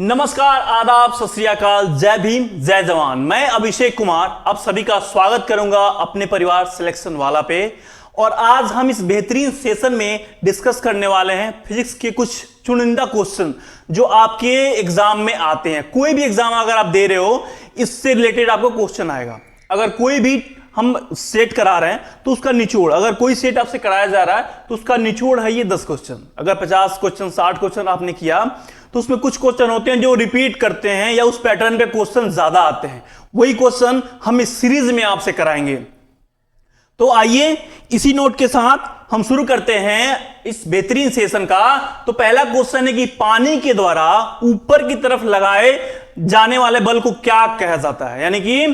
नमस्कार, आदाब, सत श्री अकाल, जय भीम, जय जवान। मैं अभिषेक कुमार आप सभी का स्वागत करूंगा अपने परिवार सिलेक्शन वाला पे। और आज हम इस बेहतरीन सेशन में डिस्कस करने वाले हैं फिजिक्स के कुछ चुनिंदा क्वेश्चन जो आपके एग्जाम में आते हैं। कोई भी एग्जाम अगर आप दे रहे हो, इससे रिलेटेड आपको क्वेश्चन आएगा। अगर कोई भी हम सेट करा रहे हैं तो उसका निचोड़, अगर कोई सेट आपसे कराया जा रहा है तो उसका निचोड़ है ये 10 क्वेश्चन। अगर 50 क्वेश्चन 60 क्वेश्चन आपने किया तो उसमें कुछ क्वेश्चन होते हैं जो रिपीट करते हैं या उस पैटर्न पे क्वेश्चन ज्यादा आते हैं। वही क्वेश्चन हम इस सीरीज में आपसे कराएंगे। तो आइए इसी नोट के साथ हम शुरू करते हैं इस बेहतरीन सेशन का। तो पहला क्वेश्चन है कि पानी के द्वारा ऊपर की तरफ लगाए जाने वाले बल को क्या कहा जाता है, यानी कि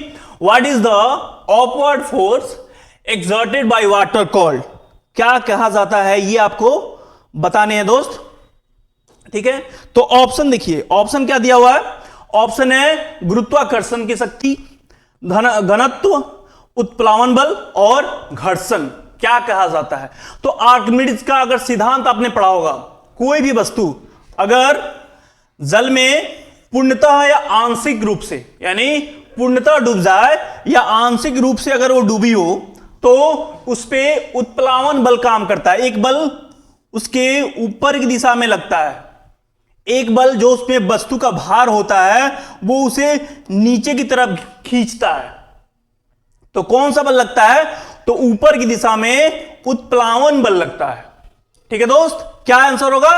what is the upward force exerted by water called, क्या कहा जाता है ये आपको बताने हैं दोस्त। ठीक है, तो ऑप्शन देखिए, ऑप्शन क्या दिया हुआ है। ऑप्शन है गुरुत्वाकर्षण की शक्ति, घनत्व, उत्प्लावन बल और घर्षण क्या कहा जाता है। तो आर्किमिडीज का अगर सिद्धांत आपने पढ़ा होगा, कोई भी वस्तु अगर जल में पूर्णतः या आंशिक रूप से, यानी पूर्णतः डूब जाए या आंशिक रूप से अगर वो डूबी हो तो उस पे उत्प्लावन बल काम करता है। एक बल उसके ऊपर की दिशा में लगता है, एक बल जो उसमें वस्तु का भार होता है वो उसे नीचे की तरफ खींचता है। तो कौन सा बल लगता है, तो ऊपर की दिशा में उत्प्लावन बल लगता है। ठीक है दोस्त, क्या आंसर होगा,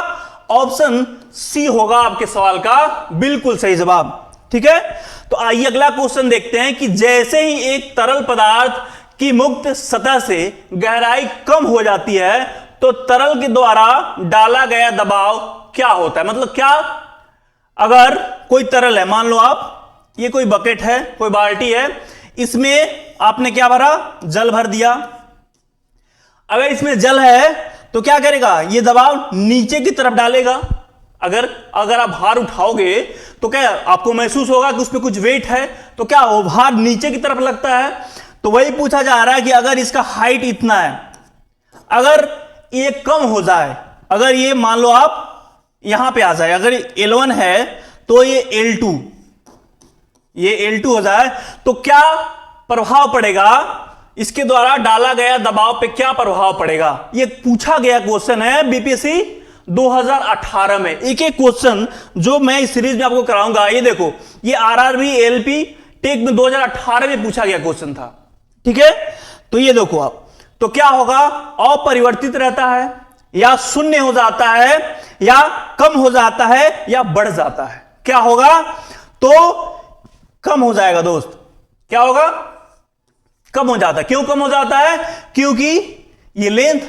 ऑप्शन सी होगा आपके सवाल का बिल्कुल सही जवाब। ठीक है, तो आइए अगला क्वेश्चन देखते हैं कि जैसे ही एक तरल पदार्थ की मुक्त सतह से गहराई कम हो जाती है तो तरल के द्वारा डाला गया दबाव क्या होता है। मतलब क्या, अगर कोई तरल है, मान लो आप ये कोई बकेट है, कोई बाल्टी है, इसमें आपने क्या भरा, जल भर दिया। अगर इसमें जल है तो क्या करेगा, ये दबाव नीचे की तरफ डालेगा। अगर आप भार उठाओगे तो क्या आपको महसूस होगा कि उसमें कुछ वेट है, तो क्या वो भार नीचे की तरफ लगता है। तो वही पूछा जा रहा है कि अगर इसका हाइट इतना है, अगर ये कम हो जाए, अगर ये मान लो आप यहां पे आ जाए, अगर L1 है तो ये L2 हो जाए तो क्या प्रभाव पड़ेगा, इसके द्वारा डाला गया दबाव पे क्या प्रभाव पड़ेगा। ये पूछा गया क्वेश्चन है बीपीएससी 2018 में। एक एक क्वेश्चन जो मैं इस सीरीज में आपको कराऊंगा, ये देखो, ये आरआरबी एलपी टेक में 2018 में पूछा गया क्वेश्चन था। ठीक है, तो ये देखो आप, तो क्या होगा, अपरिवर्तित रहता है या शून्य हो जाता है या कम हो जाता है या बढ़ जाता है। क्या होगा, तो कम हो जाएगा दोस्त। क्या होगा, कम हो जाता है। क्यों कम हो जाता है, क्योंकि ये लेंथ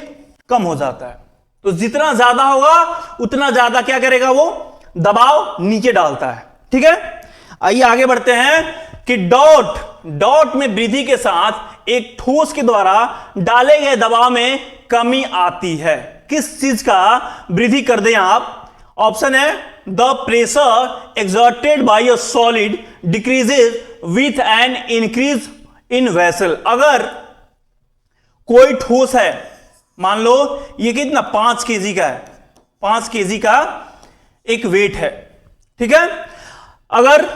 कम हो जाता है। तो जितना ज्यादा होगा उतना ज्यादा क्या करेगा, वो दबाव नीचे डालता है। ठीक है, आइए आगे बढ़ते हैं कि डॉट में वृद्धि के साथ एक ठोस के द्वारा डाले गए दबाव में कमी आती है। किस चीज का वृद्धि कर दें आप। ऑप्शन है the pressure exerted by a solid decreases with an increase in vessel. अगर कोई ठोस है, मान लो ये कितना 5 केजी का है, 5 केजी का एक वेट है। ठीक है, अगर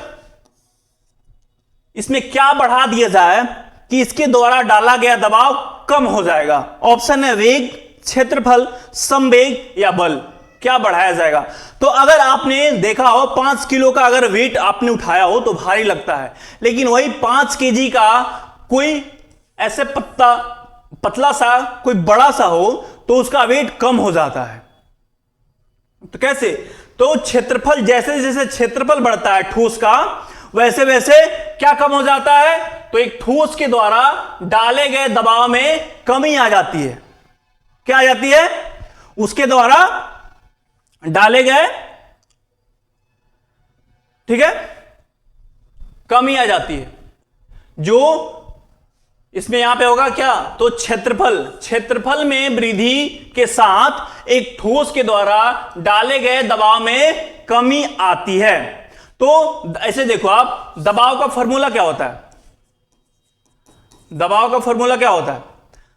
इसमें क्या बढ़ा दिया जाए कि इसके द्वारा डाला गया दबाव कम हो जाएगा। ऑप्शन है वेग, क्षेत्रफल, संवेग या बल, क्या बढ़ाया जाएगा। तो अगर आपने देखा हो 5 किलो का अगर वेट आपने उठाया हो तो भारी लगता है, लेकिन वही 5 केजी का कोई ऐसे पतला सा कोई बड़ा सा हो तो उसका वेट कम हो जाता है। तो कैसे, तो क्षेत्रफल, जैसे जैसे क्षेत्रफल बढ़ता है ठोस का, वैसे वैसे क्या कम हो जाता है, तो एक ठोस के द्वारा डाले गए दबाव में कमी आ जाती है। क्या आ जाती है, उसके द्वारा डाले गए, ठीक है, कमी आ जाती है। जो इसमें यहां पे होगा क्या, तो क्षेत्रफल में वृद्धि के साथ एक ठोस के द्वारा डाले गए दबाव में कमी आती है। तो ऐसे देखो आप, दबाव का फॉर्मूला क्या होता है, दबाव का फॉर्मूला क्या होता है,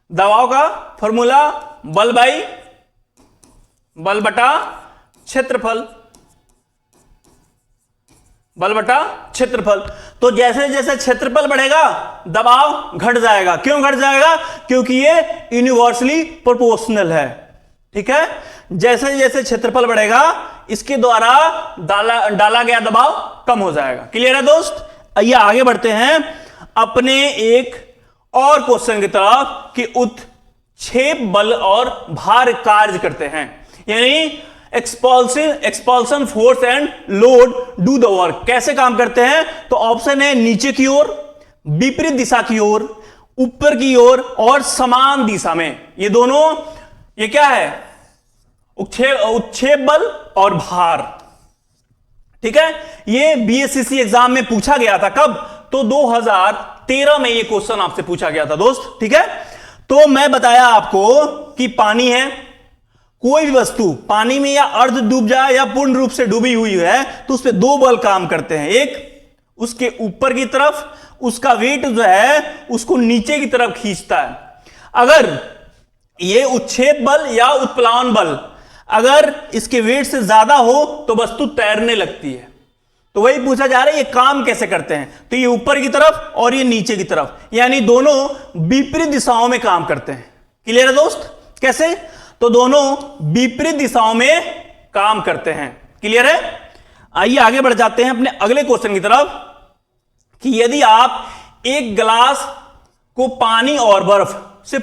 दबाव का फॉर्मूला बल बटा क्षेत्रफल। बल बटा क्षेत्रफल। तो जैसे जैसे क्षेत्रफल बढ़ेगा दबाव घट जाएगा। क्यों घट जाएगा? क्योंकि ये यूनिवर्सली प्रोपोर्शनल है। ठीक है, जैसे जैसे क्षेत्रफल बढ़ेगा इसके द्वारा डाला गया दबाव कम हो जाएगा। क्लियर है दोस्त? आइए आगे बढ़ते हैं अपने एक और क्वेश्चन की तरफ कि उत्क्षेप बल और भार कार्य करते हैं, यानी expulsion force and load do the work. कैसे काम करते हैं? तो ऑप्शन है नीचे की ओर, विपरीत दिशा की ओर, ऊपर की ओर और समान दिशा में। ये दोनों, ये क्या है? उत्क्षेप बल और भार। ठीक है, ये बीएससीसी एग्जाम में पूछा गया था। कब? तो 2013 में ये क्वेश्चन आपसे पूछा गया था दोस्त। ठीक है, तो मैं बताया आपको कि पानी है, कोई भी वस्तु पानी में या अर्ध डूब जाए या पूर्ण रूप से डूबी हुई है तो उस पर दो बल काम करते हैं। एक उसके ऊपर की तरफ, उसका वेट जो है उसको नीचे की तरफ खींचता है। अगर ये उत्क्षेप बल या उत्प्लावन बल अगर इसके वेट से ज्यादा हो तो वस्तु तैरने लगती है। तो वही पूछा जा रहा है ये काम कैसे करते हैं। तो ये ऊपर की तरफ और ये नीचे की तरफ, यानी दोनों विपरीत दिशाओं में काम करते हैं। क्लियर है दोस्त? कैसे? तो दोनों विपरीत दिशाओं में काम करते हैं। क्लियर है? आइए आगे बढ़ जाते हैं अपने अगले क्वेश्चन की तरफ कि यदि आप एक गिलास को पानी और बर्फ से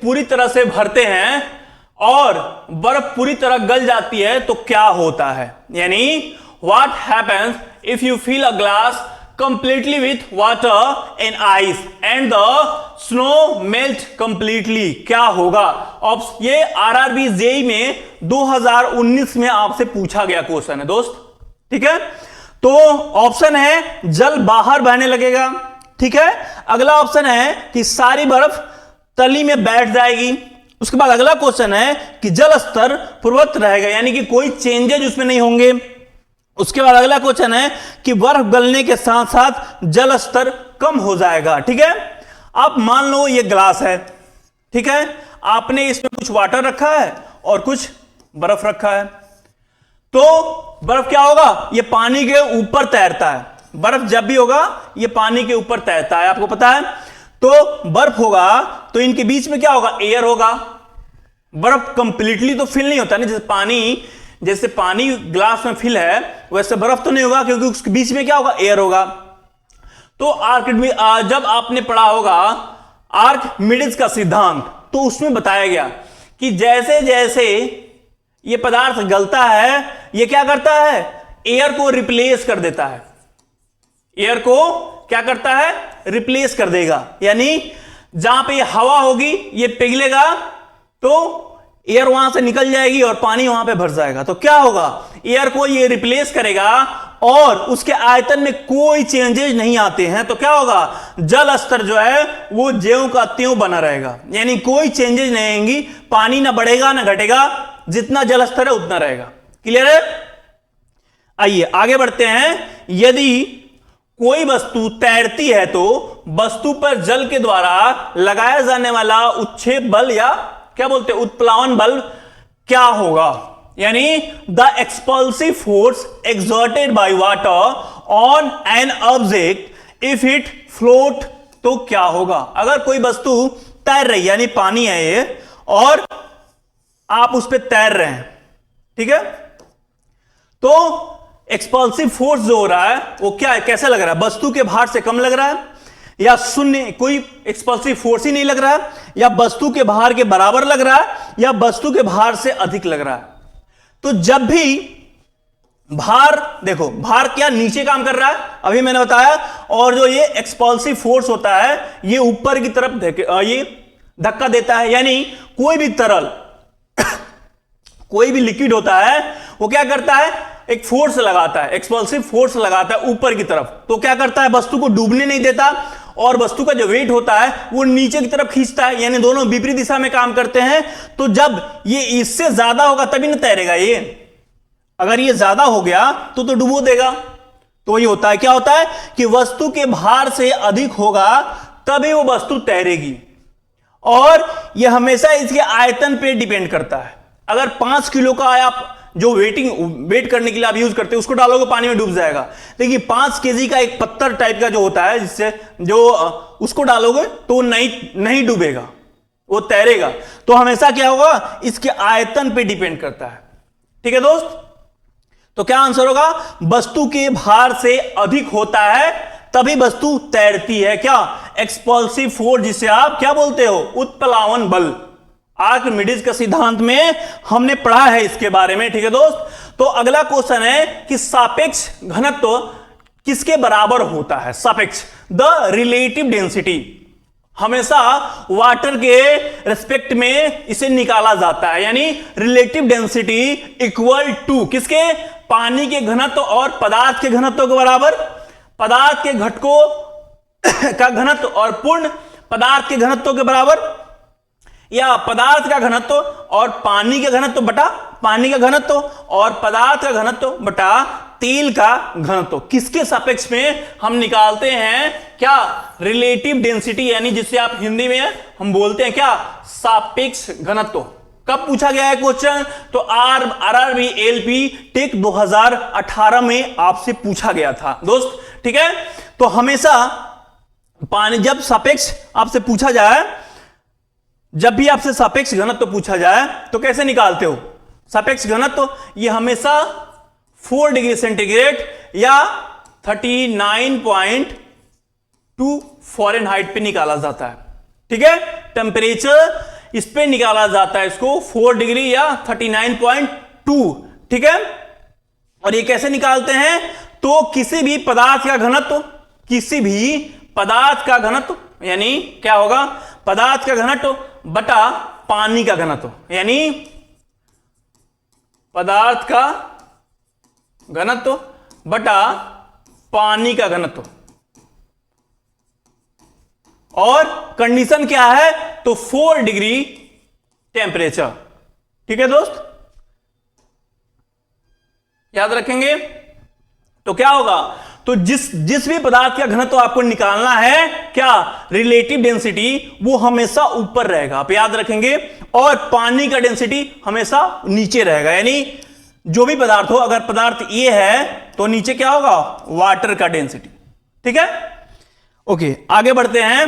पूरी तरह से भरते हैं और बर्फ पूरी तरह गल जाती है तो क्या होता है? यानी what happens if you fill a glass completely with water and ice and the snow melt completely. क्या होगा? ये आरआरबी जेईई में 2019 में आपसे पूछा गया क्वेश्चन है दोस्त। ठीक है, तो ऑप्शन है जल बाहर बहने लगेगा। ठीक है, अगला ऑप्शन है कि सारी बर्फ तली में बैठ जाएगी। उसके बाद अगला क्वेश्चन है कि जल स्तर पूर्ववत रहेगा, यानी कि कोई चेंजेज उसमें नहीं होंगे। उसके बाद अगला क्वेश्चन है कि बर्फ गलने के साथ साथ जल स्तर कम हो जाएगा। ठीक है, आप मान लो ये ग्लास है, ठीक है, आपने इसमें कुछ वाटर रखा है और कुछ बर्फ रखा है। तो बर्फ क्या होगा? ये पानी के ऊपर तैरता है। बर्फ जब भी होगा ये पानी के ऊपर तैरता है, आपको पता है। तो बर्फ होगा तो इनके बीच में क्या होगा? एयर होगा। बर्फ कंप्लीटली तो फिल नहीं होता ना, जैसे पानी ग्लास में फिल है वैसे बर्फ तो नहीं होगा, क्योंकि उसके बीच में क्या होगा? एयर होगा। तो जब आपने पढ़ा होगा आर्किमिडीज का सिद्धांत, तो उसमें बताया गया कि जैसे जैसे ये पदार्थ गलता है ये क्या करता है? एयर को रिप्लेस कर देता है। एयर को क्या करता है? रिप्लेस कर देगा। यानी जहां पे हवा होगी ये पिघलेगा तो एयर वहां से निकल जाएगी और पानी वहां पे भर जाएगा। तो क्या होगा? एयर को ये रिप्लेस करेगा और उसके आयतन में कोई चेंजेस नहीं आते हैं। तो क्या होगा? जल स्तर जो है वो ज्यों का त्यों बना रहेगा, यानी कोई चेंजेस नहीं आएंगी। पानी ना बढ़ेगा ना घटेगा, जितना जल स्तर है उतना रहेगा। क्लियर है? आइए आगे बढ़ते हैं। यदि कोई वस्तु तैरती है तो वस्तु पर जल के द्वारा लगाया जाने वाला उत्क्षेप बल या क्या बोलते हैं? उत्प्लावन बल क्या होगा? यानी the expulsive force exerted by water on an object if it float. तो क्या होगा? अगर कोई वस्तु तैर रही, यानी पानी है ये, और आप उस पर तैर रहे हैं, ठीक है, तो एक्सपल्सिव फोर्स जो हो रहा है वो क्या है? कैसे लग रहा है? वस्तु के भार से कम लग रहा है या शून्य, कोई एक्सपल्सिव फोर्स ही नहीं लग रहा है, या वस्तु के भार के बराबर लग रहा है, या वस्तु के भार से अधिक लग रहा है। तो जब भी भार, देखो भार क्या नीचे काम कर रहा है, अभी मैंने बताया, और जो ये एक्सपल्सिव फोर्स होता है ये ऊपर की तरफ ये धक्का देता है। यानी कोई भी तरल कोई भी लिक्विड होता है वो क्या करता है? एक फोर्स लगाता है, एक्सपल्सिव फोर्स लगाता है ऊपर की तरफ। तो क्या करता है? वस्तु को डूबने नहीं देता और वस्तु का जो वेट होता है वो नीचे की तरफ खींचता है, यानी दोनों विपरीत दिशा में काम करते हैं। तो जब ये इससे ज्यादा होगा तभी ना तैरेगा ये, अगर ये ज्यादा हो गया तो डुबो देगा। तो ये होता है, क्या होता है कि वस्तु के भार से अधिक होगा तभी वो वस्तु तैरेगी, और यह हमेशा इसके आयतन पे डिपेंड करता है। अगर 5 किलो का आप जो वेट करने के लिए आप यूज करते हैं उसको डालोगे पानी में डूब जाएगा। देखिए 5 केजी का एक पत्थर टाइप का जो होता है जिससे जो उसको डालोगे तो वो नहीं डूबेगा, वो तैरेगा। तो हमेशा क्या होगा, इसके आयतन पे डिपेंड करता है। ठीक है दोस्त, तो क्या आंसर होगा, वस्तु के भार से अधिक होता है तभी वस्तु तैरती है। क्या, एक्सपल्सिव फोर्स, जिसे आप क्या बोलते हो, उत्प्लावन बल। आर्किमिडीज के सिद्धांत में हमने पढ़ा है इसके बारे में। ठीक है दोस्त, तो अगला क्वेश्चन है कि सापेक्ष घनत्व किसके बराबर होता है। सापेक्ष, द रिलेटिव डेंसिटी, हमेशा वाटर के रेस्पेक्ट में इसे निकाला जाता है, यानी रिलेटिव डेंसिटी इक्वल टू किसके, पानी के घनत्व और पदार्थ के घनत्व के बराबर। पदार्थ के घटकों का घनत्व और पूर्ण पदार्थ के घनत्व के बराबर, या पदार्थ का घनत्व और पानी के घनत्व बटा पानी का घनत्व और पदार्थ का घनत्व बटा तेल का घनत्व। किसके सापेक्ष में हम निकालते हैं, क्या, रिलेटिव डेंसिटी, यानी जिसे आप हिंदी में हम बोलते हैं क्या, सापेक्ष घनत्व। कब पूछा गया है क्वेश्चन, तो आरआरबी एलपी टेक 2018 में आपसे पूछा गया था दोस्त। ठीक है, तो हमेशा पानी जब सापेक्ष आपसे पूछा जाए, जब भी आपसे सापेक्ष घनत्व पूछा जाए तो कैसे निकालते हो सापेक्ष घनत्व, ये हमेशा 4 डिग्री सेंटीग्रेड या 39.2 फ़ारेनहाइट पे निकाला जाता है। ठीक है, टेम्परेचर इस पे निकाला जाता है, इसको 4 डिग्री या 39.2। ठीक है, और ये कैसे निकालते हैं, तो किसी भी पदार्थ का घनत्व, किसी भी पदार्थ का घनत्व, यानी क्या होगा, पदार्थ का घनत्व बटा पानी का घनत्व, यानी पदार्थ का घनत्व बटा पानी का घनत्व। और कंडीशन क्या है, तो 4 डिग्री टेम्परेचर। ठीक है दोस्त, याद रखेंगे। तो क्या होगा, तो जिस भी पदार्थ का घनत्व आपको निकालना है, क्या, रिलेटिव डेंसिटी, वो हमेशा ऊपर रहेगा, आप याद रखेंगे, और पानी का डेंसिटी हमेशा नीचे रहेगा। यानी जो भी पदार्थ हो, अगर पदार्थ ये है तो नीचे क्या होगा, वाटर का डेंसिटी। ठीक है, ओके, आगे बढ़ते हैं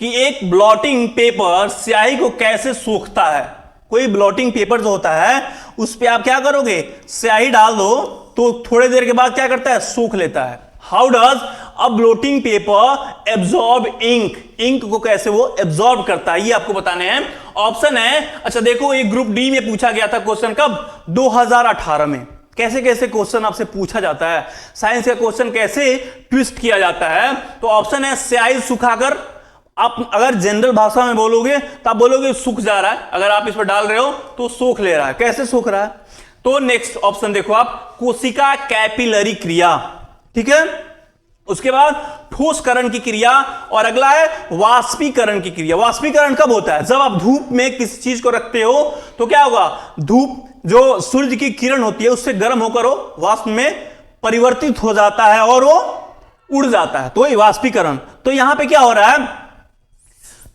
कि एक ब्लॉटिंग पेपर स्याही को कैसे सोखता है। कोई ब्लॉटिंग पेपर जो होता है उस पे आप क्या करोगे, स्याही डाल दो तो थोड़ी देर के बाद क्या करता है, सूख लेता है। How does a blotting paper absorb ink, ink को कैसे वो एब्जॉर्ब करता है, ये आपको बताने हैं। ऑप्शन है, अच्छा देखो, ये ग्रुप डी में पूछा गया था क्वेश्चन, कब, 2018 में। कैसे कैसे क्वेश्चन आपसे पूछा जाता है, साइंस का क्वेश्चन कैसे ट्विस्ट किया जाता है। तो ऑप्शन है, स्याही सुखाकर, आप अगर जनरल भाषा में बोलोगे तो आप बोलोगे सूख जा रहा है, अगर आप इस पर डाल रहे हो तो सूख ले रहा है। कैसे सूख रहा है, तो नेक्स्ट ऑप्शन देखो आप, कोशिका कैपिलरी क्रिया। ठीक है, उसके बाद ठोसकरण की क्रिया, और अगला है वाष्पीकरण की क्रिया। वाष्पीकरण कब होता है, जब आप धूप में किसी चीज को रखते हो तो क्या होगा, धूप जो सूर्य की किरण होती है उससे गर्म होकर वो वाष्प में परिवर्तित हो जाता है और वो उड़ जाता है, तो ये वाष्पीकरण। तो यहां पे क्या हो रहा है,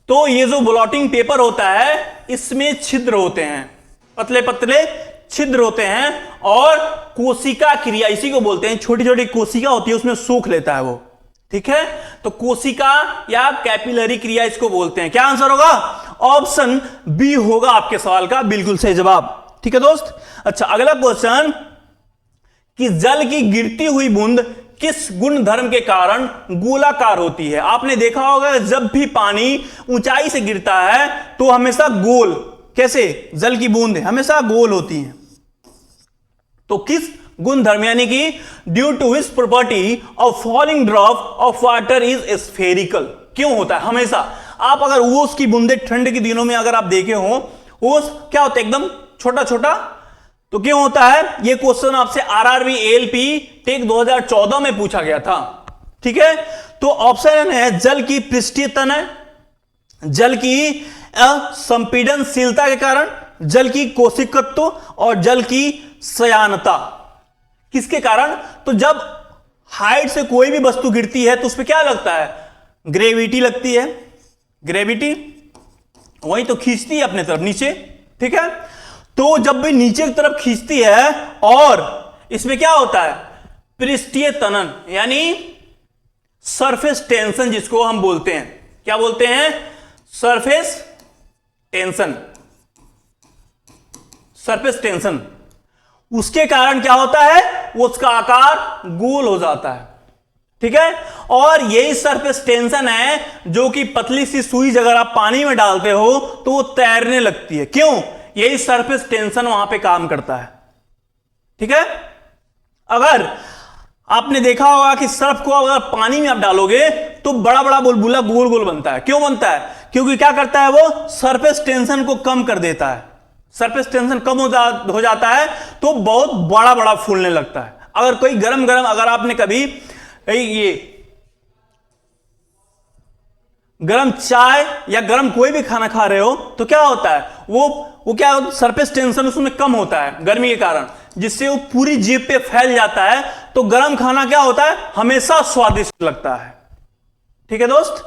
तो ये जो ब्लॉटिंग पेपर होता है इसमें छिद्र होते हैं, पतले पतले छिद्र होते हैं, और कोशिका क्रिया इसी को बोलते हैं, छोटी छोटी कोशिका होती है उसमें सूख लेता है वो। ठीक है, तो कोशिका या कैपिलरी क्रिया इसको बोलते हैं। क्या आंसर होगा, ऑप्शन बी होगा आपके सवाल का बिल्कुल सही जवाब। ठीक है दोस्त, अच्छा अगला क्वेश्चन, कि जल की गिरती हुई बूंद किस गुण धर्म के कारण गोलाकार होती है। आपने देखा होगा जब भी पानी ऊंचाई से गिरता है तो हमेशा गोल, कैसे, जल की बूंद हमेशा गोल होती हैं। तो किस गुण धर्म, यानी कि due to which property of falling drop of water is spherical, क्यों होता है हमेशा। आप अगर ओस की बूंदे ठंड के दिनों में अगर आप देखे हो, ओस क्या होता है, एकदम छोटा छोटा, तो क्यों होता है। ये क्वेश्चन आपसे आरआरबी एएलपी टेक 2014 में पूछा गया था। ठीक है, तो ऑप्शन है, जल की पृष्ठीय तनय, जल की संपीडनशीलता के कारण, जल की कोशिकत्व और जल की सयानता। किसके कारण, तो जब हाइट से कोई भी वस्तु गिरती है तो उस पर क्या लगता है, ग्रेविटी लगती है। ग्रेविटी वही तो खींचती है अपने तरफ नीचे। ठीक है, तो जब भी नीचे की तरफ खींचती है और इसमें क्या होता है, पृष्ठीय तनन यानी सरफेस टेंशन जिसको हम बोलते हैं, क्या बोलते हैं, सरफेस टेंशन, सरफेस टेंशन, उसके कारण क्या होता है, वो उसका आकार गोल हो जाता है। ठीक है, और यही सरफेस टेंशन है जो कि पतली सी सुई अगर आप पानी में डालते हो तो वो तैरने लगती है। क्यों, यही सरफेस टेंशन वहां पे काम करता है। ठीक है, अगर आपने देखा होगा कि सर्फ को अगर पानी में आप डालोगे तो बड़ा बड़ा बुलबुला गोल गोल बनता है। क्यों बनता है, क्योंकि क्या करता है, वो सरफेस टेंशन को कम कर देता है। सरफेस टेंशन कम हो जाता है तो बहुत बड़ा बड़ा फूलने लगता है। अगर कोई गरम गरम, अगर आपने कभी ये गरम चाय या गरम कोई भी खाना खा रहे हो तो क्या होता है, वो क्या सरफेस टेंशन उसमें कम होता है गर्मी के कारण, जिससे वो पूरी जीभ पे फैल जाता है। तो गरम खाना क्या होता है, हमेशा स्वादिष्ट लगता है। ठीक है दोस्त,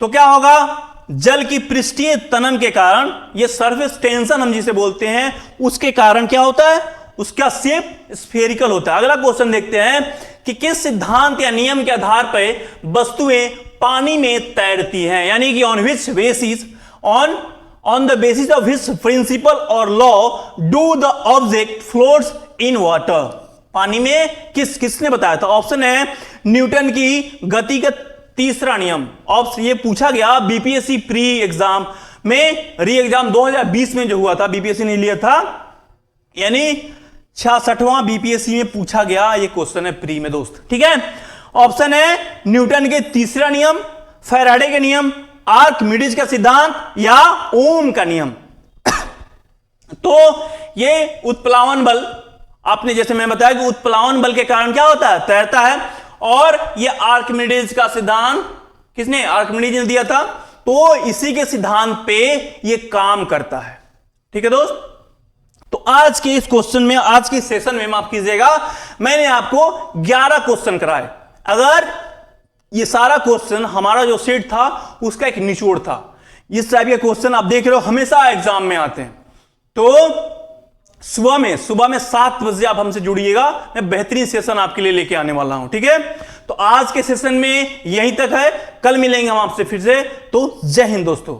तो क्या होगा, जल की पृष्ठीय तनन के कारण, ये सरफेस टेंशन हम जिसे बोलते हैं, उसके कारण क्या होता है, उसका शेप स्फेरिकल होता है। अगला क्वेश्चन देखते हैं कि किस सिद्धांत या नियम के आधार पर वस्तुएं पानी में तैरती हैं, यानी कि on which basis, on the basis of which principle और law do the object floats in water. पानी में किसने बताया था, ऑप्शन है न्यूटन की गति का तीसरा नियम। ऑप्शन ये पूछा गया बीपीएससी प्री एग्जाम में, री एग्जाम 2020 में जो हुआ था, बीपीएससी ने लिया था, यानी 66वां बीपीएससी में पूछा गया ये क्वेश्चन है प्री में दोस्त। ठीक है, ऑप्शन है न्यूटन के तीसरा नियम, फैराडे के नियम, आर्किमिडीज का सिद्धांत या ओम का नियम। तो ये उत्प्लावन बल, आपने जैसे मैं बताया कि उत्प्लावन बल के कारण क्या होता है, तैरता है। और ये आर्किमिडीज का सिद्धांत किसने, आर्किमिडीज ने दिया था, तो इसी के सिद्धांत पे ये काम करता है। ठीक है दोस्त, तो आज के इस क्वेश्चन में, आज के सेशन में माफ कीजिएगा, मैंने आपको 11 क्वेश्चन कराए। अगर ये सारा क्वेश्चन हमारा जो सेट था उसका एक निचोड़ था। इस टाइप के क्वेश्चन आप देख रहे हो हमेशा एग्जाम में आते हैं। तो सुबह में 7 बजे आप हमसे जुड़िएगा, मैं बेहतरीन सेशन आपके लिए लेके आने वाला हूं। ठीक है, तो आज के सेशन में यहीं तक है, कल मिलेंगे हम आपसे फिर से। तो जय हिंद दोस्तों।